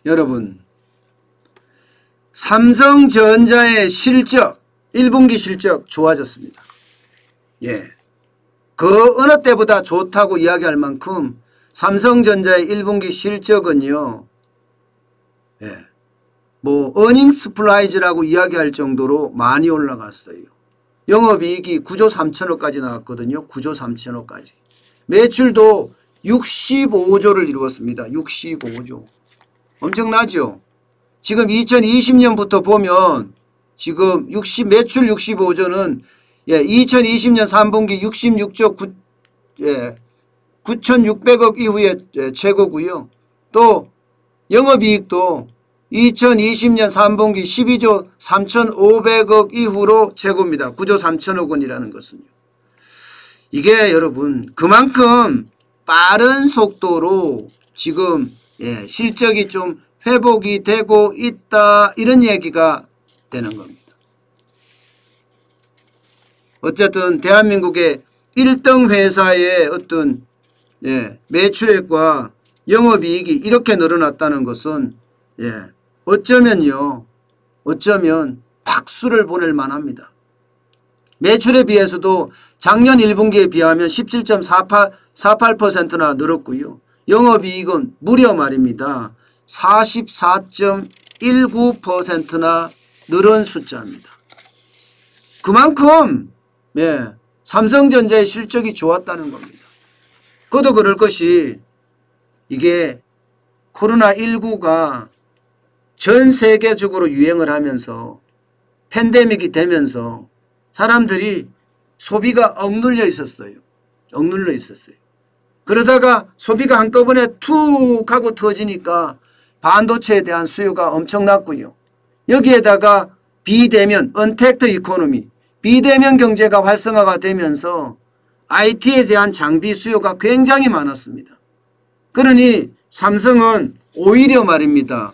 여러분, 삼성전자의 실적 1분기 실적 좋아졌습니다. 예, 그 어느 때보다 좋다고 이야기할 만큼 삼성전자의 1분기 실적은요, 예, 뭐 어닝 스프라이즈라고 이야기할 정도로 많이 올라갔어요. 영업이익이 9조 3천억까지 나왔거든요. 9조 3천억까지. 매출도 65조를 이루었습니다. 65조. 엄청나죠? 지금 2020년부터 보면 지금 매출 65조는 2020년 3분기 66조 9,600억 이후에 최고고요. 또 영업이익도 2020년 3분기 12조 3,500억 이후로 최고입니다. 9조 3천억 원이라는 것은요. 이게 여러분 그만큼 빠른 속도로 지금 실적이 좀 회복이 되고 있다, 이런 얘기가 되는 겁니다. 어쨌든 대한민국의 1등 회사의 어떤 매출액과 영업이익이 이렇게 늘어났다는 것은 어쩌면 박수를 보낼 만합니다. 매출에 비해서도 작년 1분기에 비하면 17.48%나 늘었고요. 영업이익은 무려 말입니다. 44.19%나 늘은 숫자입니다. 그만큼 삼성전자의 실적이 좋았다는 겁니다. 그도 그럴 것이 이게 코로나19가 전 세계적으로 유행을 하면서 팬데믹이 되면서 사람들이 소비가 억눌려 있었어요. 그러다가 소비가 한꺼번에 툭 하고 터지니까 반도체에 대한 수요가 엄청났고요. 여기에다가 비대면, 언택트 이코노미, 비대면 경제가 활성화가 되면서 IT에 대한 장비 수요가 굉장히 많았습니다. 그러니 삼성은 오히려 말입니다.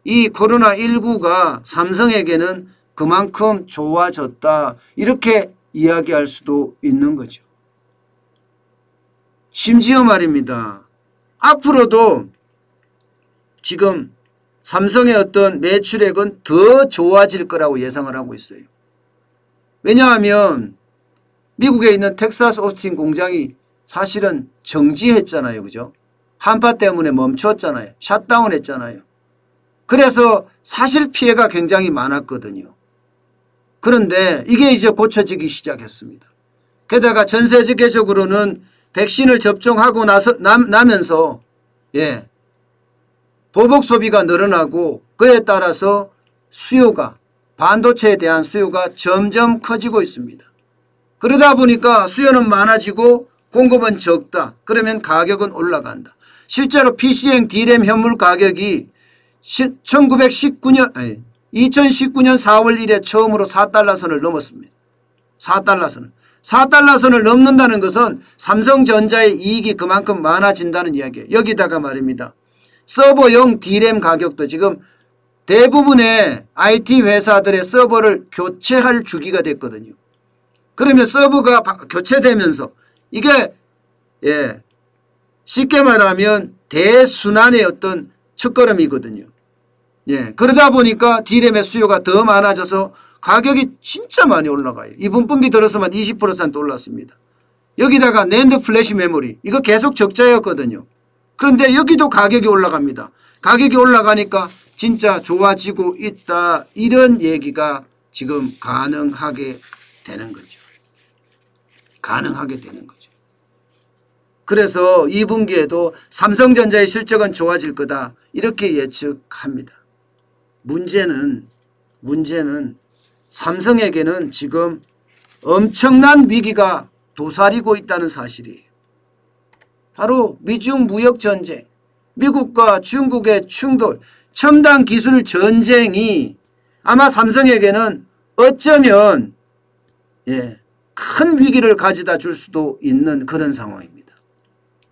이 코로나19가 삼성에게는 그만큼 좋아졌다, 이렇게 이야기할 수도 있는 거죠. 심지어 말입니다. 앞으로도 지금 삼성의 어떤 매출액은 더 좋아질 거라고 예상을 하고 있어요. 왜냐하면 미국에 있는 텍사스 오스틴 공장이 사실은 정지했잖아요. 그죠? 한파 때문에 멈췄잖아요. 샷다운 했잖아요. 그래서 사실 피해가 굉장히 많았거든요. 그런데 이게 이제 고쳐지기 시작했습니다. 게다가 전 세계적으로는 백신을 접종하고 나면서 보복 소비가 늘어나고 그에 따라서 수요가, 반도체에 대한 수요가 점점 커지고 있습니다. 그러다 보니까 수요는 많아지고 공급은 적다. 그러면 가격은 올라간다. 실제로 PC형 D램 현물 가격이 2019년 4월 1일 처음으로 4달러 선을 넘었습니다. 4달러 선을 넘는다는 것은 삼성전자의 이익이 그만큼 많아진다는 이야기예요. 여기다가 말입니다. 서버용 D램 가격도 지금 대부분의 IT 회사들의 서버를 교체할 주기가 됐거든요. 그러면 서버가 교체되면서 이게 쉽게 말하면 대순환의 어떤 첫걸음이거든요. 그러다 보니까 D램의 수요가 더 많아져서 가격이 진짜 많이 올라가요. 이번 분기 들어서만 20% 올랐습니다. 여기다가 낸드 플래시 메모리, 이거 계속 적자였거든요. 그런데 여기도 가격이 올라갑니다. 가격이 올라가니까 진짜 좋아지고 있다, 이런 얘기가 지금 가능하게 되는 거죠. 그래서 2분기에도 삼성전자의 실적은 좋아질 거다, 이렇게 예측합니다. 문제는 삼성에게는 지금 엄청난 위기가 도사리고 있다는 사실이에요. 바로 미중 무역 전쟁, 미국과 중국의 충돌, 첨단 기술 전쟁이 아마 삼성에게는 어쩌면 큰 위기를 가져다 줄 수도 있는 그런 상황입니다.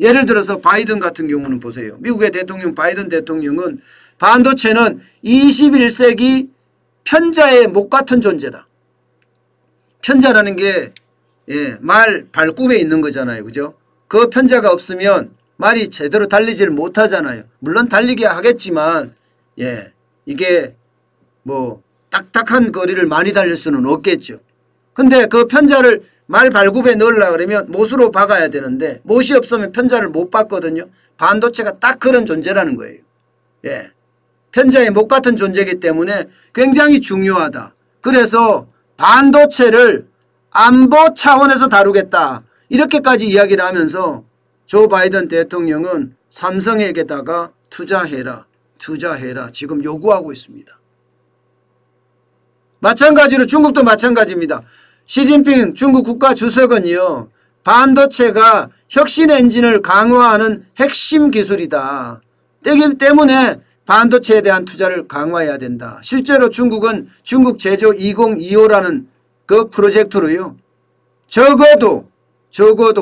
예를 들어서 바이든 같은 경우는 보세요. 미국의 대통령 바이든 대통령은 반도체는 21세기 편자의 목 같은 존재다. 편자라는 게 말 발굽에 있는 거잖아요. 그죠? 그 편자가 없으면 말이 제대로 달리지를 못하잖아요. 물론 달리게 하겠지만 예, 이게 뭐 딱딱한 거리를 많이 달릴 수는 없겠죠. 근데 그 편자를 말 발굽에 넣으려고 그러면 못으로 박아야 되는데 못이 없으면 편자를 못 박거든요. 반도체가 딱 그런 존재라는 거예요. 예, 편자의 못 같은 존재이기 때문에 굉장히 중요하다. 그래서 반도체를 안보 차원에서 다루겠다. 이렇게까지 이야기를 하면서 조 바이든 대통령은 삼성에게다가 투자해라. 지금 요구하고 있습니다. 마찬가지로 중국도 마찬가지입니다. 시진핑 중국 국가주석은요. 반도체가 혁신 엔진을 강화하는 핵심 기술이다. 때기 때문에 반도체에 대한 투자를 강화해야 된다. 실제로 중국은 중국 제조 2025라는 그 프로젝트로요. 적어도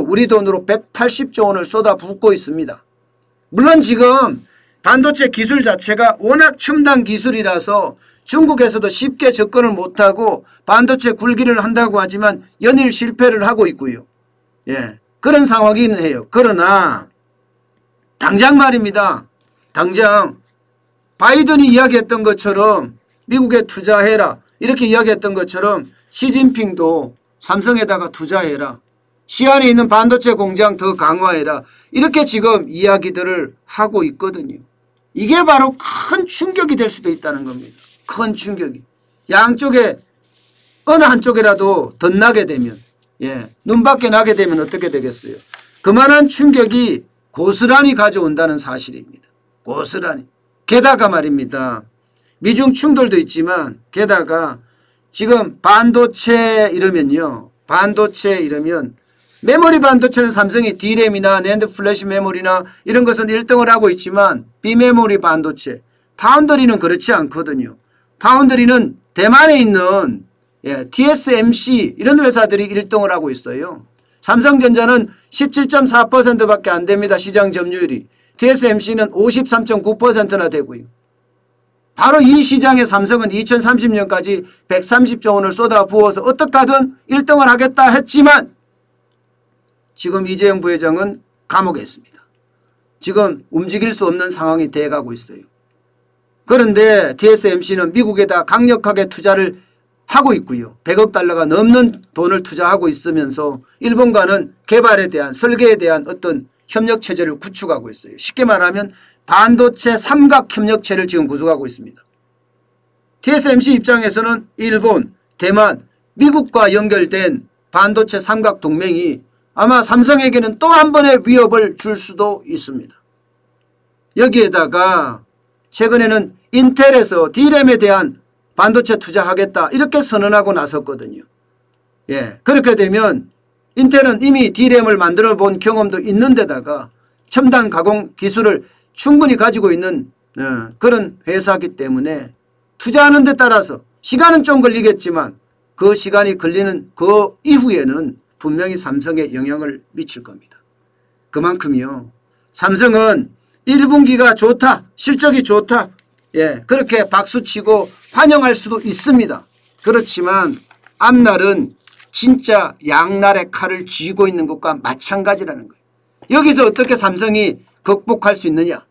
우리 돈으로 180조 원을 쏟아붓고 있습니다. 물론 지금 반도체 기술 자체가 워낙 첨단 기술이라서 중국에서도 쉽게 접근을 못하고 반도체 굴기를 한다고 하지만 연일 실패를 하고 있고요. 예, 그런 상황이긴 해요. 그러나 당장 말입니다. 당장 바이든이 이야기했던 것처럼 미국에 투자해라 이렇게 이야기했던 것처럼 시진핑도 삼성에다가 투자해라. 시안에 있는 반도체 공장 더 강화해라. 이렇게 지금 이야기들을 하고 있거든요. 이게 바로 큰 충격이 될 수도 있다는 겁니다. 큰 충격이. 양쪽에 어느 한쪽이라도 덧나게 되면 눈밖에 나게 되면 어떻게 되겠어요. 그만한 충격이 고스란히 가져온다는 사실입니다. 고스란히. 게다가 말입니다. 미중 충돌도 있지만 게다가 지금 반도체 이러면 메모리 반도체는 삼성이 D램이나 낸드 플래시 메모리나 이런 것은 1등을 하고 있지만 비메모리 반도체 파운드리는 그렇지 않거든요. 파운드리는 대만에 있는 TSMC 이런 회사들이 1등을 하고 있어요. 삼성전자는 17.4%밖에 안 됩니다. 시장 점유율이. TSMC는 53.9%나 되고요. 바로 이 시장에 삼성은 2030년까지 130조 원을 쏟아부어서 어떻게 하든 1등을 하겠다 했지만 지금 이재용 부회장은 감옥에 있습니다. 지금 움직일 수 없는 상황이 돼가고 있어요. 그런데 TSMC는 미국에다 강력하게 투자를 하고 있고요. 100억 달러가 넘는 돈을 투자하고 있으면서 일본과는 개발에 대한 설계에 대한 어떤 협력체제를 구축하고 있어요. 쉽게 말하면 반도체 삼각협력체를 지금 구축하고 있습니다. TSMC 입장에서는 일본, 대만, 미국과 연결된 반도체 삼각동맹이 아마 삼성에게는 또 한 번의 위협을 줄 수도 있습니다. 여기에다가 최근에는 인텔에서 D램에 대한 반도체 투자하겠다 이렇게 선언하고 나섰거든요. 그렇게 되면 인텔은 이미 D램을 만들어 본 경험도 있는 데다가 첨단 가공 기술을 충분히 가지고 있는 그런 회사이기 때문에 투자하는 데 따라서 시간은 좀 걸리겠지만 그 시간이 걸리는 그 이후에는 분명히 삼성에 영향을 미칠 겁니다. 그만큼요. 삼성은 1분기가 좋다. 실적이 좋다. 그렇게 박수치고 환영할 수도 있습니다. 그렇지만 앞날은 진짜 양날의 칼을 쥐고 있는 것과 마찬가지라는 거예요. 여기서 어떻게 삼성이 극복할 수 있느냐.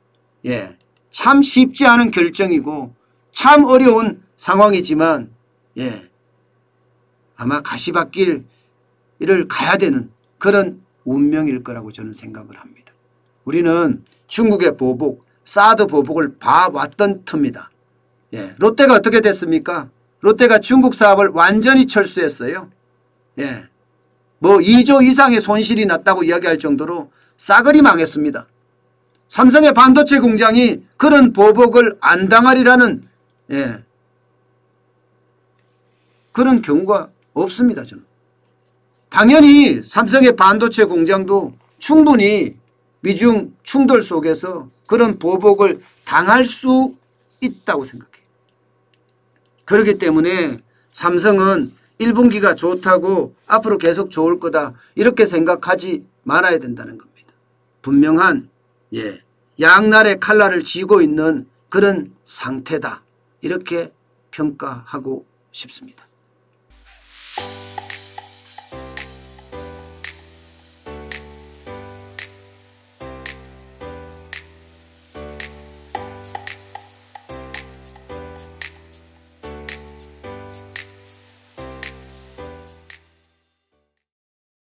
참 쉽지 않은 결정이고 참 어려운 상황이지만 아마 가시밭길을 가야 되는 그런 운명일 거라고 저는 생각을 합니다. 우리는 중국의 보복, 사드 보복을 봐왔던 터입니다. 롯데가 어떻게 됐습니까? 롯데가 중국 사업을 완전히 철수했어요. 뭐 2조 이상의 손실이 났다고 이야기할 정도로 싸그리 망했습니다. 삼성의 반도체 공장이 그런 보복을 안 당하리라는 그런 경우가 없습니다. 저는. 당연히 삼성의 반도체 공장도 충분히 미중 충돌 속에서 그런 보복을 당할 수 있다고 생각해요. 그렇기 때문에 삼성은 1분기가 좋다고 앞으로 계속 좋을 거다 이렇게 생각하지 말아야 된다는 겁니다. 분명한 양날의 칼날을 쥐고 있는 그런 상태다 이렇게 평가하고 싶습니다.